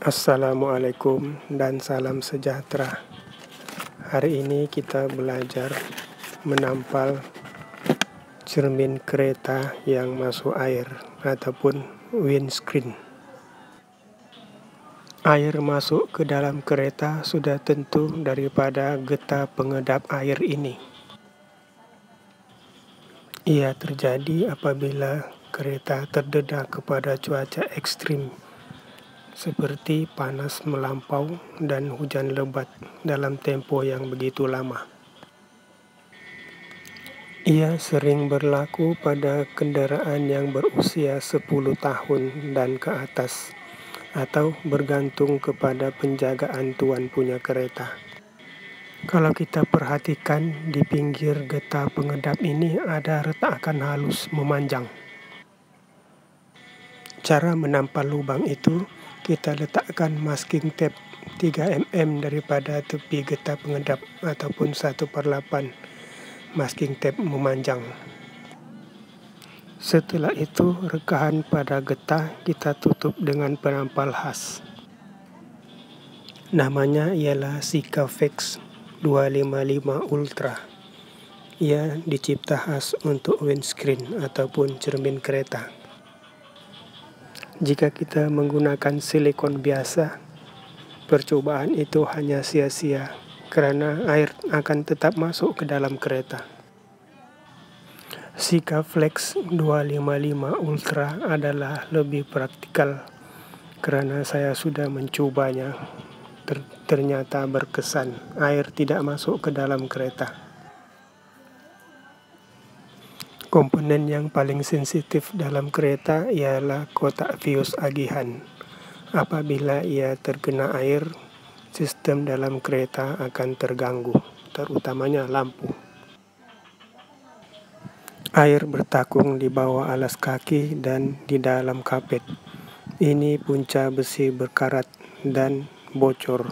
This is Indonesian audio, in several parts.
Assalamualaikum dan salam sejahtera. Hari ini kita belajar menampal cermin kereta yang masuk air ataupun windscreen. Air masuk ke dalam kereta sudah tentu daripada getah pengedap air ini. Ia terjadi apabila kereta terdedah kepada cuaca ekstrim seperti panas melampau dan hujan lebat dalam tempo yang begitu lama. Ia sering berlaku pada kendaraan yang berusia 10 tahun dan ke atas, atau bergantung kepada penjagaan tuan punya kereta. Kalau kita perhatikan di pinggir getah pengedap ini ada retakan halus memanjang. Cara menampal lubang itu, kita letakkan masking tape 3 mm daripada tepi getah pengedap ataupun 1/8 masking tape memanjang. Setelah itu, rekahan pada getah kita tutup dengan penampal khas. Namanya ialah Sikaflex 255 Ultra. Ia dicipta khas untuk windscreen ataupun cermin kereta. Jika kita menggunakan silikon biasa, percobaan itu hanya sia-sia karena air akan tetap masuk ke dalam kereta. Sikaflex 255 Ultra adalah lebih praktikal karena saya sudah mencobanya. Ternyata berkesan, air tidak masuk ke dalam kereta. Komponen yang paling sensitif dalam kereta ialah kotak fuse agihan. Apabila ia terkena air, sistem dalam kereta akan terganggu, terutamanya lampu. Air bertakung di bawah alas kaki dan di dalam kapet. Ini punca besi berkarat dan bocor.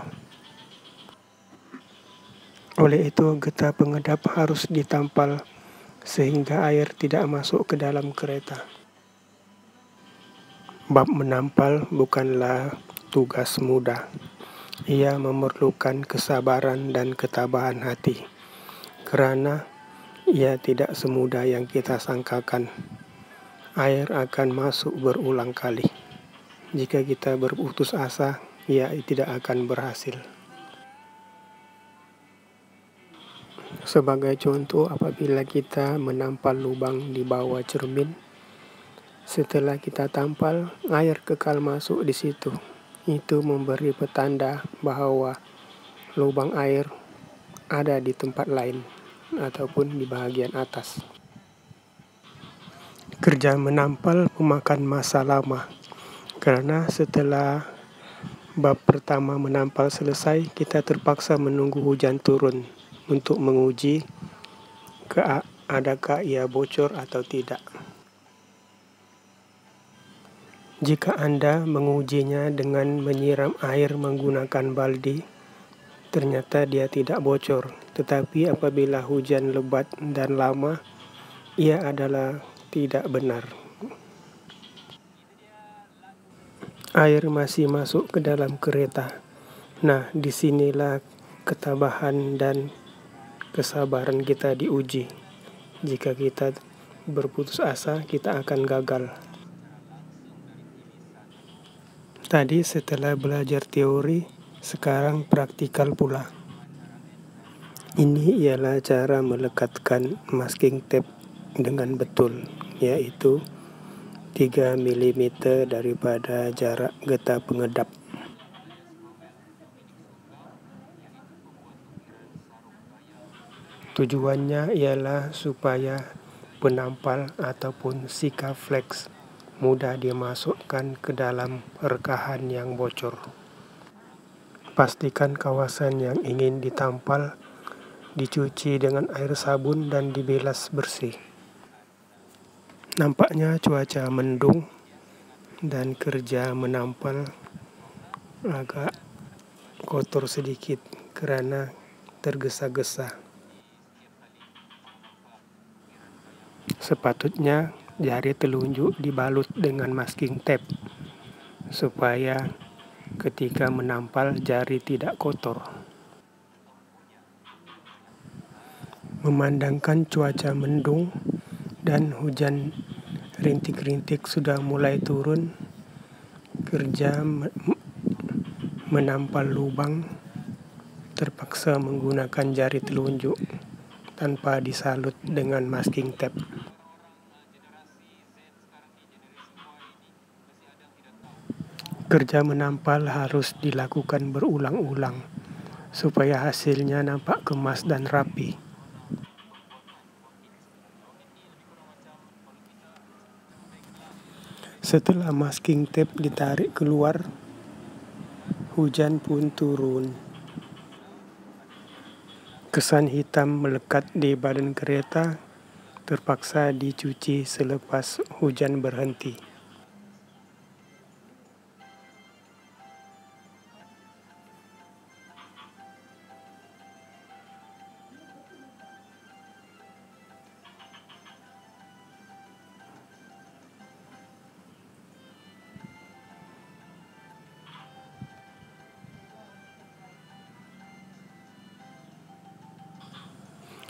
Oleh itu, getah pengedap harus ditampal sehingga air tidak masuk ke dalam kereta. Bab menampal bukanlah tugas mudah. Ia memerlukan kesabaran dan ketabahan hati, karena ia tidak semudah yang kita sangkakan. Air akan masuk berulang kali. Jika kita berputus asa, ia tidak akan berhasil. Sebagai contoh, apabila kita menampal lubang di bawah cermin, setelah kita tampal, air kekal masuk di situ. Itu memberi petanda bahwa lubang air ada di tempat lain ataupun di bagian atas. Kerja menampal memakan masa lama, karena setelah bab pertama menampal selesai, kita terpaksa menunggu hujan turun untuk menguji adakah ia bocor atau tidak. Jika Anda mengujinya dengan menyiram air menggunakan baldi, ternyata dia tidak bocor. Tetapi apabila hujan lebat dan lama, ia adalah tidak benar. Air masih masuk ke dalam kereta. Nah, disinilah ketabahan dan kesabaran kita diuji. Jika kita berputus asa, kita akan gagal. Tadi setelah belajar teori, sekarang praktikal pula. Ini ialah cara melekatkan masking tape dengan betul, yaitu 3 mm daripada jarak getah pengedap. Tujuannya ialah supaya penampal ataupun Sikaflex mudah dimasukkan ke dalam rekahan yang bocor. Pastikan kawasan yang ingin ditampal dicuci dengan air sabun dan dibilas bersih. Nampaknya cuaca mendung dan kerja menampal agak kotor sedikit karena tergesa-gesa. Sepatutnya jari telunjuk dibalut dengan masking tape supaya ketika menampal jari tidak kotor. Memandangkan cuaca mendung dan hujan rintik-rintik sudah mulai turun, kerja menampal lubang terpaksa menggunakan jari telunjuk tanpa disalut dengan masking tape. Kerja menampal harus dilakukan berulang-ulang supaya hasilnya nampak kemas dan rapi. Setelah masking tape ditarik keluar, hujan pun turun. Kesan hitam melekat di badan kereta, terpaksa dicuci selepas hujan berhenti.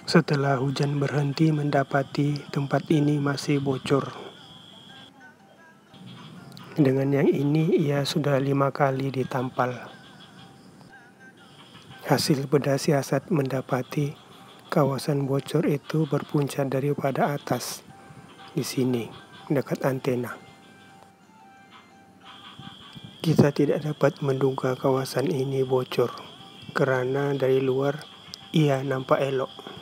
Setelah hujan berhenti, mendapati tempat ini masih bocor. Dengan yang ini, ia sudah 5 kali ditampal. Hasil bedah siasat mendapati kawasan bocor itu berpunca daripada atas, di sini, dekat antena. Kita tidak dapat menduga kawasan ini bocor, karena dari luar ia nampak elok.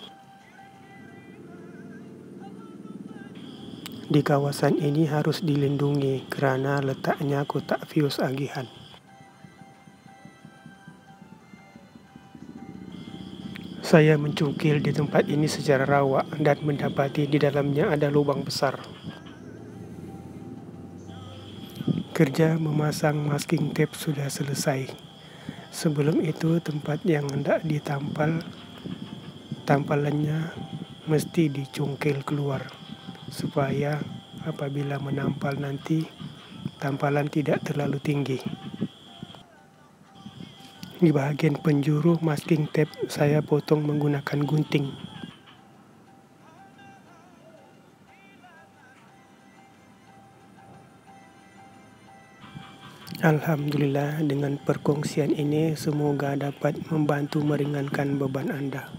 Di kawasan ini harus dilindungi karena letaknya kotak fuse agihan. Saya mencungkil di tempat ini secara rawak dan mendapati di dalamnya ada lubang besar. Kerja memasang masking tape sudah selesai. Sebelum itu tempat yang hendak ditampal, tampalannya mesti dicungkil keluar, supaya apabila menampal nanti, tampalan tidak terlalu tinggi. Di bagian penjuru masking tape saya potong menggunakan gunting. Alhamdulillah, dengan perkongsian ini semoga dapat membantu meringankan beban Anda.